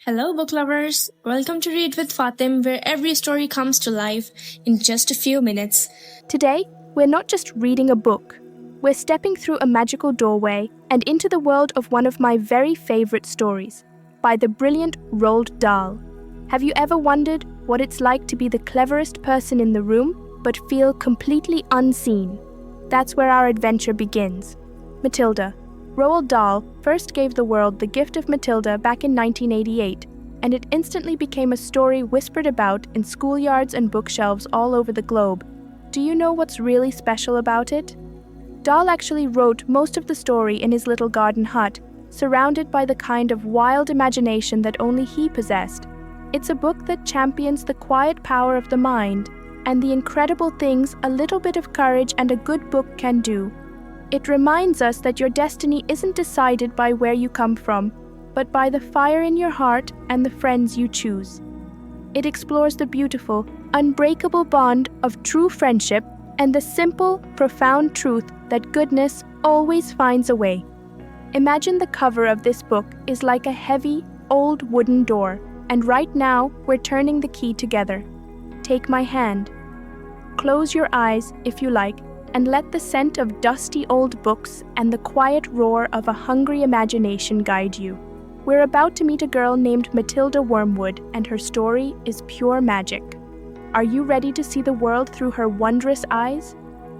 Hello, book lovers! Welcome to Read with Fatim, where every story comes to life in just a few minutes. Today, we're not just reading a book. We're stepping through a magical doorway and into the world of one of my very favorite stories, by the brilliant Roald Dahl. Have you ever wondered what it's like to be the cleverest person in the room, but feel completely unseen? That's where our adventure begins. Matilda. Roald Dahl first gave the world the gift of Matilda back in 1988, and it instantly became a story whispered about in schoolyards and bookshelves all over the globe. Do you know what's really special about it? Dahl actually wrote most of the story in his little garden hut, surrounded by the kind of wild imagination that only he possessed. It's a book that champions the quiet power of the mind and the incredible things a little bit of courage and a good book can do. It reminds us that your destiny isn't decided by where you come from, but by the fire in your heart and the friends you choose. It explores the beautiful, unbreakable bond of true friendship and the simple, profound truth that goodness always finds a way. Imagine the cover of this book is like a heavy, old wooden door, and right now we're turning the key together. Take my hand. Close your eyes if you like, and let the scent of dusty old books and the quiet roar of a hungry imagination guide you. We're about to meet a girl named Matilda Wormwood, and her story is pure magic. Are you ready to see the world through her wondrous eyes?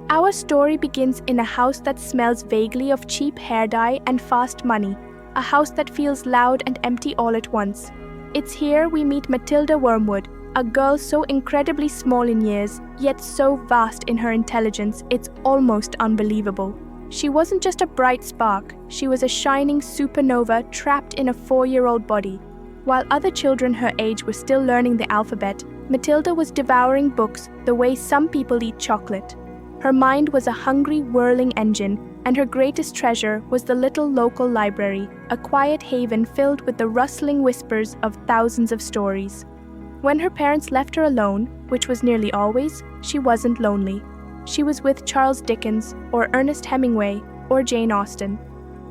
Our story begins in a house that smells vaguely of cheap hair dye and fast money, a house that feels loud and empty all at once. It's here we meet Matilda Wormwood, a girl so incredibly small in years, yet so vast in her intelligence it's almost unbelievable. She wasn't just a bright spark, she was a shining supernova trapped in a 4-year-old body. While other children her age were still learning the alphabet, Matilda was devouring books the way some people eat chocolate. Her mind was a hungry, whirling engine, and her greatest treasure was the little local library, a quiet haven filled with the rustling whispers of thousands of stories. When her parents left her alone, which was nearly always, she wasn't lonely. She was with Charles Dickens, or Ernest Hemingway, or Jane Austen.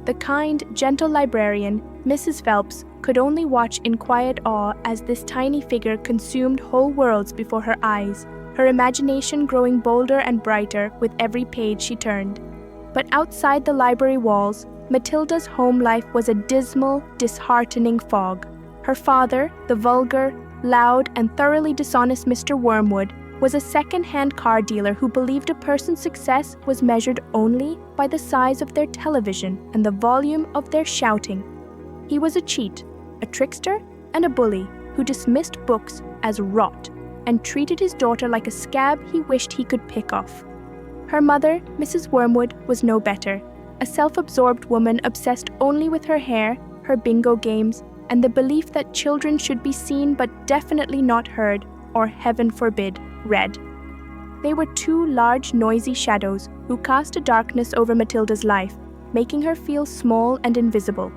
The kind, gentle librarian, Mrs. Phelps, could only watch in quiet awe as this tiny figure consumed whole worlds before her eyes, her imagination growing bolder and brighter with every page she turned. But outside the library walls, Matilda's home life was a dismal, disheartening fog. Her father, the vulgar, loud and thoroughly dishonest Mr. Wormwood, was a second-hand car dealer who believed a person's success was measured only by the size of their television and the volume of their shouting. He was a cheat, a trickster, and a bully who dismissed books as rot and treated his daughter like a scab he wished he could pick off. Her mother, Mrs. Wormwood, was no better, a self-absorbed woman obsessed only with her hair, her bingo games, and the belief that children should be seen but definitely not heard, or heaven forbid, read. They were two large, noisy shadows who cast a darkness over Matilda's life, making her feel small and invisible.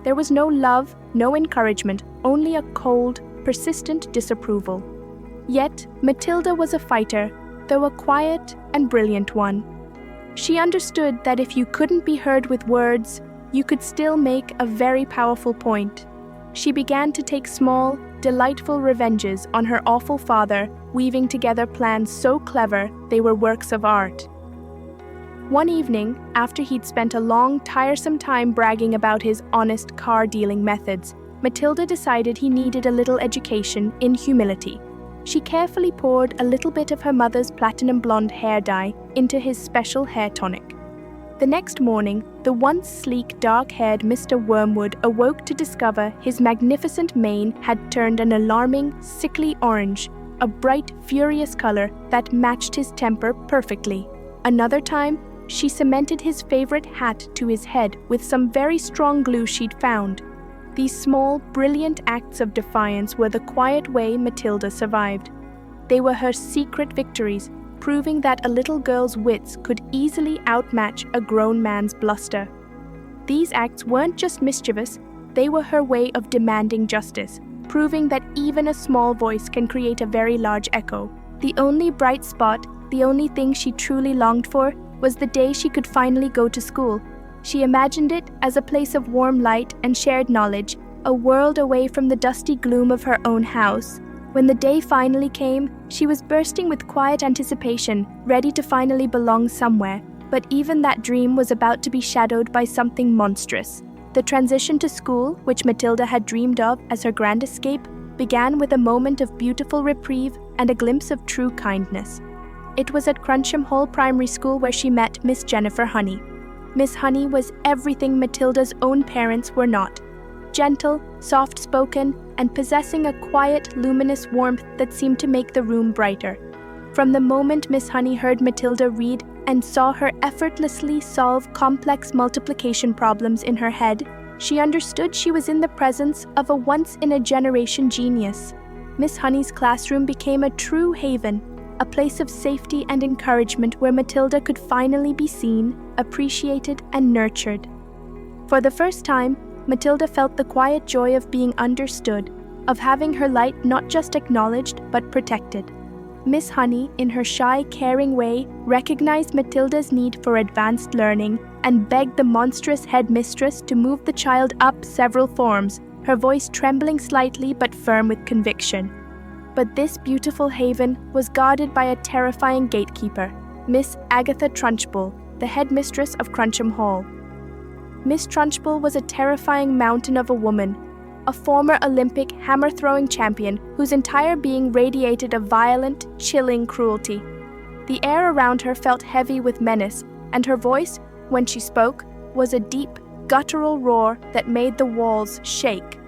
There was no love, no encouragement, only a cold, persistent disapproval. Yet, Matilda was a fighter, though a quiet and brilliant one. She understood that if you couldn't be heard with words, you could still make a very powerful point. She began to take small, delightful revenges on her awful father, weaving together plans so clever they were works of art. One evening, after he'd spent a long, tiresome time bragging about his honest car-dealing methods, Matilda decided he needed a little education in humility. She carefully poured a little bit of her mother's platinum blonde hair dye into his special hair tonic. The next morning, the once sleek, dark-haired Mr. Wormwood awoke to discover his magnificent mane had turned an alarming, sickly orange, a bright, furious color that matched his temper perfectly. Another time, she cemented his favorite hat to his head with some very strong glue she'd found. These small, brilliant acts of defiance were the quiet way Matilda survived. They were her secret victories, proving that a little girl's wits could easily outmatch a grown man's bluster. These acts weren't just mischievous, they were her way of demanding justice, proving that even a small voice can create a very large echo. The only bright spot, the only thing she truly longed for, was the day she could finally go to school. She imagined it as a place of warm light and shared knowledge, a world away from the dusty gloom of her own house. When the day finally came, she was bursting with quiet anticipation, ready to finally belong somewhere. But even that dream was about to be shadowed by something monstrous. The transition to school, which Matilda had dreamed of as her grand escape, began with a moment of beautiful reprieve and a glimpse of true kindness. It was at Crunchem Hall Primary School where she met Miss Jennifer Honey. Miss Honey was everything Matilda's own parents were not. Gentle, soft-spoken, and possessing a quiet, luminous warmth that seemed to make the room brighter. From the moment Miss Honey heard Matilda read and saw her effortlessly solve complex multiplication problems in her head, she understood she was in the presence of a once-in-a-generation genius. Miss Honey's classroom became a true haven, a place of safety and encouragement where Matilda could finally be seen, appreciated, and nurtured. For the first time, Matilda felt the quiet joy of being understood, of having her light not just acknowledged but protected. Miss Honey, in her shy, caring way, recognized Matilda's need for advanced learning and begged the monstrous headmistress to move the child up several forms, her voice trembling slightly but firm with conviction. But this beautiful haven was guarded by a terrifying gatekeeper, Miss Agatha Trunchbull, the headmistress of Crunchem Hall. Miss Trunchbull was a terrifying mountain of a woman, a former Olympic hammer-throwing champion whose entire being radiated a violent, chilling cruelty. The air around her felt heavy with menace, and her voice, when she spoke, was a deep, guttural roar that made the walls shake.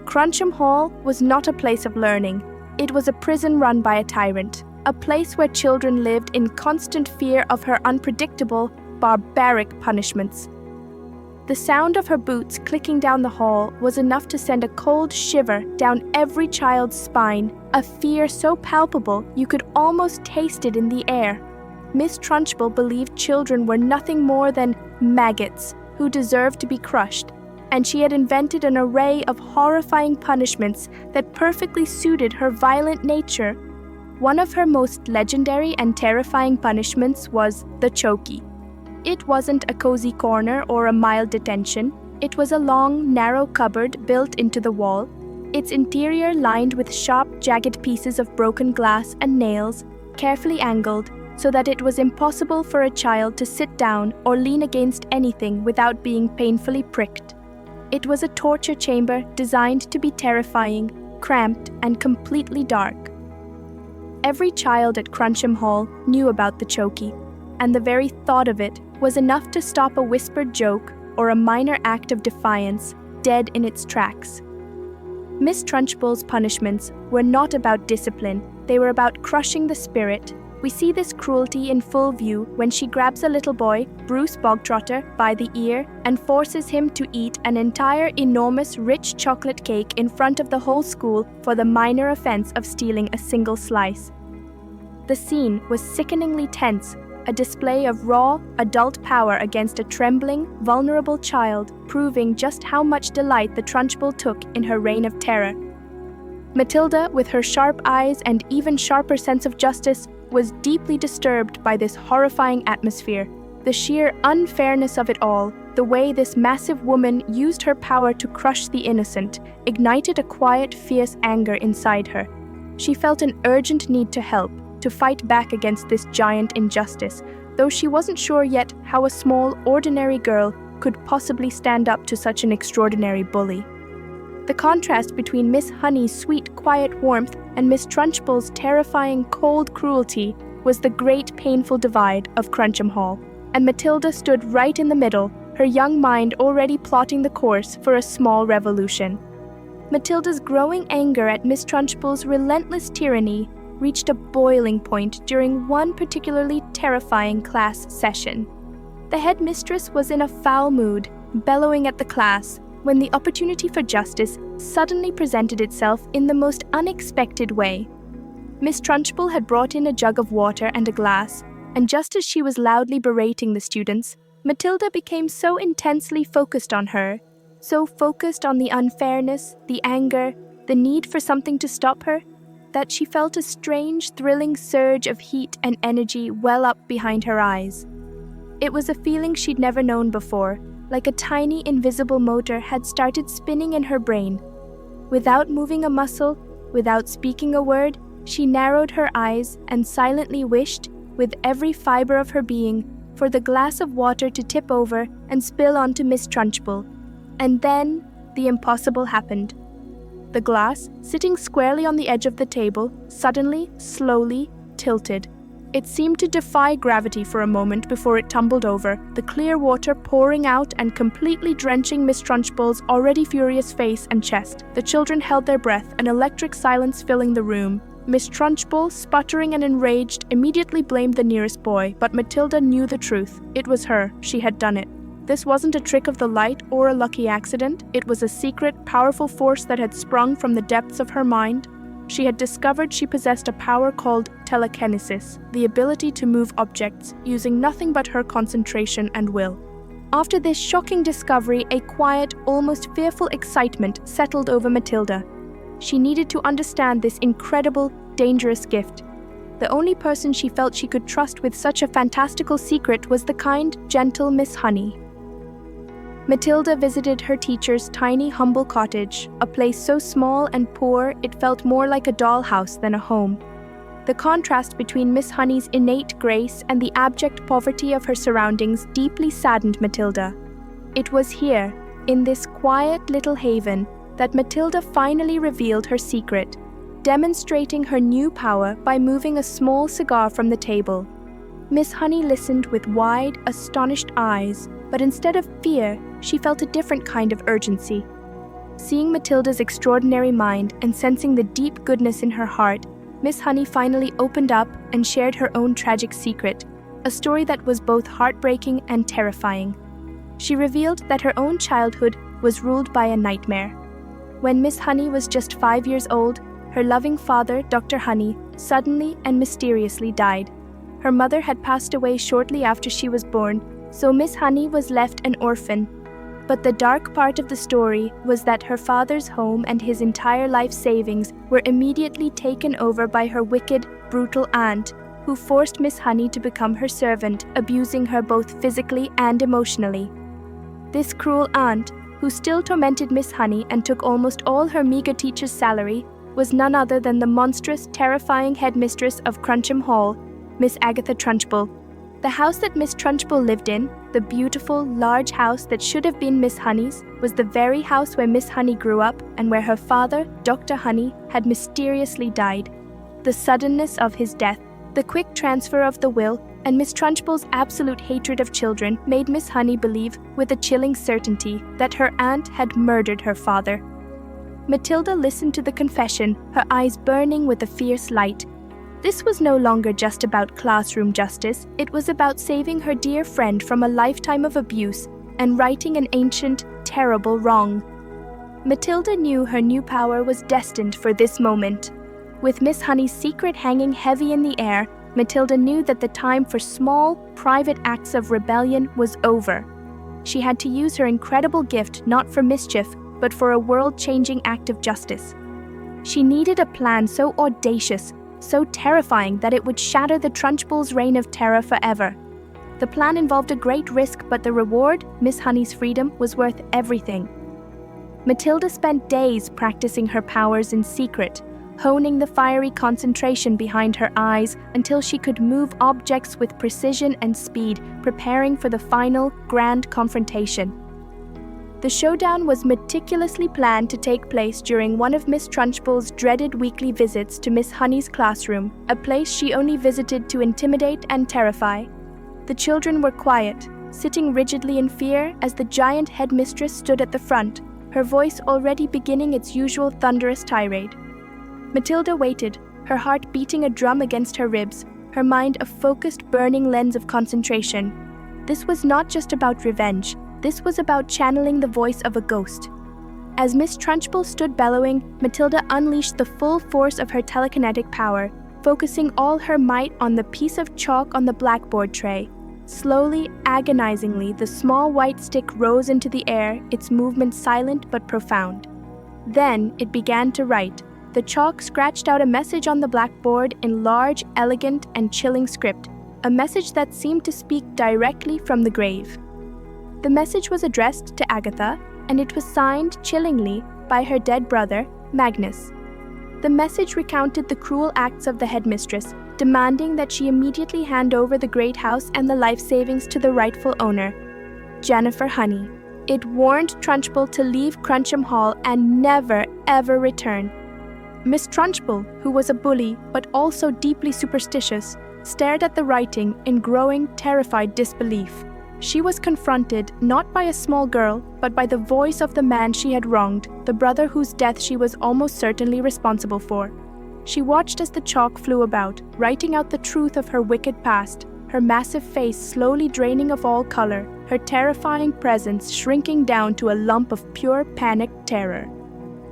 Crunchem Hall was not a place of learning. It was a prison run by a tyrant, a place where children lived in constant fear of her unpredictable, barbaric punishments. The sound of her boots clicking down the hall was enough to send a cold shiver down every child's spine, a fear so palpable you could almost taste it in the air. Miss Trunchbull believed children were nothing more than maggots who deserved to be crushed, and she had invented an array of horrifying punishments that perfectly suited her violent nature. One of her most legendary and terrifying punishments was the chokey. It wasn't a cozy corner or a mild detention. It was a long, narrow cupboard built into the wall, its interior lined with sharp, jagged pieces of broken glass and nails, carefully angled so that it was impossible for a child to sit down or lean against anything without being painfully pricked. It was a torture chamber designed to be terrifying, cramped, and completely dark. Every child at Crunchem Hall knew about the chokey, and the very thought of it was enough to stop a whispered joke or a minor act of defiance dead in its tracks. Miss Trunchbull's punishments were not about discipline, they were about crushing the spirit. We see this cruelty in full view when she grabs a little boy, Bruce Bogtrotter, by the ear and forces him to eat an entire enormous rich chocolate cake in front of the whole school for the minor offense of stealing a single slice. The scene was sickeningly tense, a display of raw, adult power against a trembling, vulnerable child, proving just how much delight the Trunchbull took in her reign of terror. Matilda, with her sharp eyes and even sharper sense of justice, was deeply disturbed by this horrifying atmosphere, the sheer unfairness of it all, the way this massive woman used her power to crush the innocent, ignited a quiet, fierce anger inside her. She felt an urgent need to help, to fight back against this giant injustice, though she wasn't sure yet how a small, ordinary girl could possibly stand up to such an extraordinary bully. The contrast between Miss Honey's sweet, quiet warmth and Miss Trunchbull's terrifying, cold cruelty was the great, painful divide of Crunchem Hall, and Matilda stood right in the middle, her young mind already plotting the course for a small revolution. Matilda's growing anger at Miss Trunchbull's relentless tyranny reached a boiling point during one particularly terrifying class session. The headmistress was in a foul mood, bellowing at the class, when the opportunity for justice suddenly presented itself in the most unexpected way. Miss Trunchbull had brought in a jug of water and a glass, and just as she was loudly berating the students, Matilda became so intensely focused on her, so focused on the unfairness, the anger, the need for something to stop her, that she felt a strange, thrilling surge of heat and energy well up behind her eyes. It was a feeling she'd never known before, like a tiny invisible motor, had started spinning in her brain. Without moving a muscle, without speaking a word, she narrowed her eyes and silently wished, with every fiber of her being, for the glass of water to tip over and spill onto Miss Trunchbull. And then the impossible happened. The glass, sitting squarely on the edge of the table, suddenly, slowly, tilted. It seemed to defy gravity for a moment before it tumbled over, the clear water pouring out and completely drenching Miss Trunchbull's already furious face and chest. The children held their breath, an electric silence filling the room. Miss Trunchbull, sputtering and enraged, immediately blamed the nearest boy, but Matilda knew the truth. It was her. She had done it. This wasn't a trick of the light or a lucky accident. It was a secret, powerful force that had sprung from the depths of her mind. She had discovered she possessed a power called telekinesis, the ability to move objects, using nothing but her concentration and will. After this shocking discovery, a quiet, almost fearful excitement settled over Matilda. She needed to understand this incredible, dangerous gift. The only person she felt she could trust with such a fantastical secret was the kind, gentle Miss Honey. Matilda visited her teacher's tiny, humble cottage, a place so small and poor it felt more like a dollhouse than a home. The contrast between Miss Honey's innate grace and the abject poverty of her surroundings deeply saddened Matilda. It was here, in this quiet little haven, that Matilda finally revealed her secret, demonstrating her new power by moving a small cigar from the table. Miss Honey listened with wide, astonished eyes, but instead of fear, she felt a different kind of urgency. Seeing Matilda's extraordinary mind and sensing the deep goodness in her heart, Miss Honey finally opened up and shared her own tragic secret, a story that was both heartbreaking and terrifying. She revealed that her own childhood was ruled by a nightmare. When Miss Honey was just 5 years old, her loving father, Dr. Honey, suddenly and mysteriously died. Her mother had passed away shortly after she was born, so Miss Honey was left an orphan. But the dark part of the story was that her father's home and his entire life savings were immediately taken over by her wicked, brutal aunt, who forced Miss Honey to become her servant, abusing her both physically and emotionally. This cruel aunt, who still tormented Miss Honey and took almost all her meager teacher's salary, was none other than the monstrous, terrifying headmistress of Crunchem Hall, Miss Agatha Trunchbull. The house that Miss Trunchbull lived in, the beautiful, large house that should have been Miss Honey's, was the very house where Miss Honey grew up and where her father, Dr. Honey, had mysteriously died. The suddenness of his death, the quick transfer of the will, and Miss Trunchbull's absolute hatred of children made Miss Honey believe with a chilling certainty that her aunt had murdered her father. Matilda listened to the confession, her eyes burning with a fierce light. This was no longer just about classroom justice, it was about saving her dear friend from a lifetime of abuse and righting an ancient, terrible wrong. Matilda knew her new power was destined for this moment. With Miss Honey's secret hanging heavy in the air, Matilda knew that the time for small, private acts of rebellion was over. She had to use her incredible gift not for mischief, but for a world-changing act of justice. She needed a plan so audacious, so terrifying that it would shatter the Trunchbull's reign of terror forever. The plan involved a great risk, but the reward, Miss Honey's freedom, was worth everything. Matilda spent days practicing her powers in secret, honing the fiery concentration behind her eyes until she could move objects with precision and speed, preparing for the final, grand confrontation. The showdown was meticulously planned to take place during one of Miss Trunchbull's dreaded weekly visits to Miss Honey's classroom, a place she only visited to intimidate and terrify. The children were quiet, sitting rigidly in fear as the giant headmistress stood at the front, her voice already beginning its usual thunderous tirade. Matilda waited, her heart beating a drum against her ribs, her mind a focused, burning lens of concentration. This was not just about revenge. This was about channeling the voice of a ghost. As Miss Trunchbull stood bellowing, Matilda unleashed the full force of her telekinetic power, focusing all her might on the piece of chalk on the blackboard tray. Slowly, agonizingly, the small white stick rose into the air, its movement silent but profound. Then it began to write. The chalk scratched out a message on the blackboard in large, elegant, and chilling script, a message that seemed to speak directly from the grave. The message was addressed to Agatha, and it was signed chillingly by her dead brother, Magnus. The message recounted the cruel acts of the headmistress, demanding that she immediately hand over the great house and the life savings to the rightful owner, Jennifer Honey. It warned Trunchbull to leave Crunchem Hall and never, ever return. Miss Trunchbull, who was a bully but also deeply superstitious, stared at the writing in growing, terrified disbelief. She was confronted not by a small girl, but by the voice of the man she had wronged, the brother whose death she was almost certainly responsible for. She watched as the chalk flew about, writing out the truth of her wicked past, her massive face slowly draining of all color, her terrifying presence shrinking down to a lump of pure panicked terror.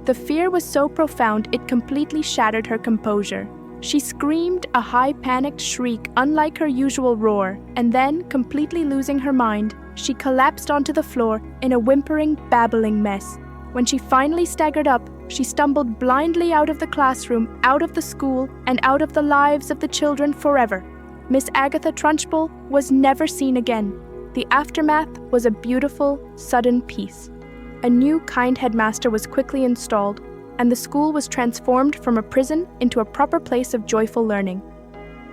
The fear was so profound it completely shattered her composure. She screamed a high panicked shriek unlike her usual roar, and then, completely losing her mind, she collapsed onto the floor in a whimpering, babbling mess. When she finally staggered up, she stumbled blindly out of the classroom, out of the school, and out of the lives of the children forever. Miss Agatha Trunchbull was never seen again. The aftermath was a beautiful, sudden peace. A new, kind headmaster was quickly installed, and the school was transformed from a prison into a proper place of joyful learning.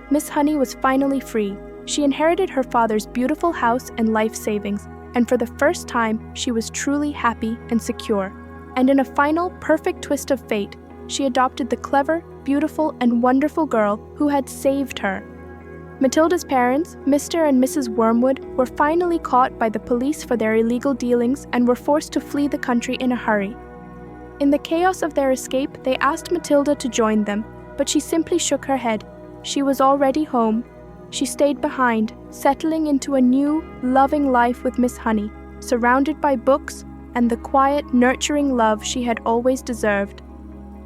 Miss Honey was finally free. She inherited her father's beautiful house and life savings, and for the first time, she was truly happy and secure. And in a final, perfect twist of fate, she adopted the clever, beautiful, and wonderful girl who had saved her. Matilda's parents, Mr. and Mrs. Wormwood, were finally caught by the police for their illegal dealings and were forced to flee the country in a hurry. In the chaos of their escape, they asked Matilda to join them, but she simply shook her head. She was already home. She stayed behind, settling into a new, loving life with Miss Honey, surrounded by books and the quiet, nurturing love she had always deserved.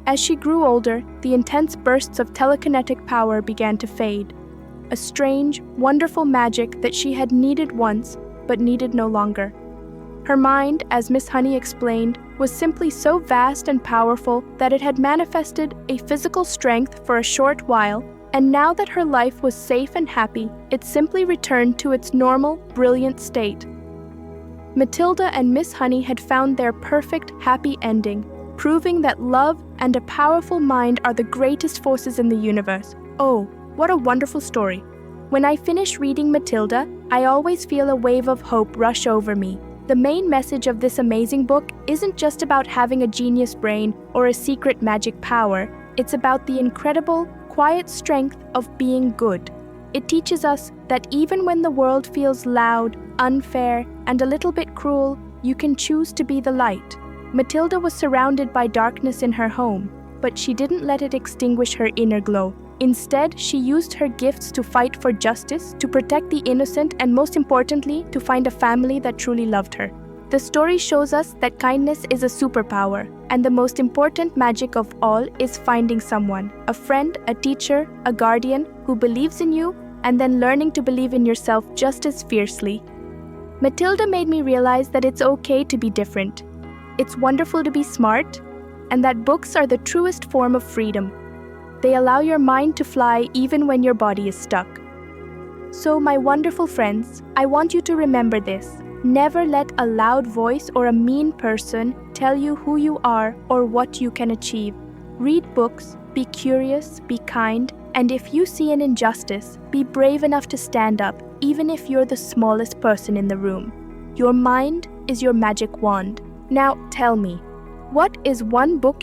As she grew older, the intense bursts of telekinetic power began to fade. A strange, wonderful magic that she had needed once, but needed no longer. Her mind, as Miss Honey explained, was simply so vast and powerful that it had manifested a physical strength for a short while, and now that her life was safe and happy, it simply returned to its normal, brilliant state. Matilda and Miss Honey had found their perfect, happy ending, proving that love and a powerful mind are the greatest forces in the universe. Oh, what a wonderful story. When I finish reading Matilda, I always feel a wave of hope rush over me. The main message of this amazing book isn't just about having a genius brain or a secret magic power. It's about the incredible, quiet strength of being good. It teaches us that even when the world feels loud, unfair, and a little bit cruel, you can choose to be the light. Matilda was surrounded by darkness in her home, but she didn't let it extinguish her inner glow. Instead, she used her gifts to fight for justice, to protect the innocent, and most importantly, to find a family that truly loved her. The story shows us that kindness is a superpower, and the most important magic of all is finding someone, a friend, a teacher, a guardian, who believes in you, and then learning to believe in yourself just as fiercely. Matilda made me realize that it's okay to be different. It's wonderful to be smart, and that books are the truest form of freedom. They allow your mind to fly even when your body is stuck. So, my wonderful friends, I want you to remember this. Never let a loud voice or a mean person tell you who you are or what you can achieve. Read books, be curious, be kind, and if you see an injustice, be brave enough to stand up, even if you're the smallest person in the room. Your mind is your magic wand. Now tell me, what is one book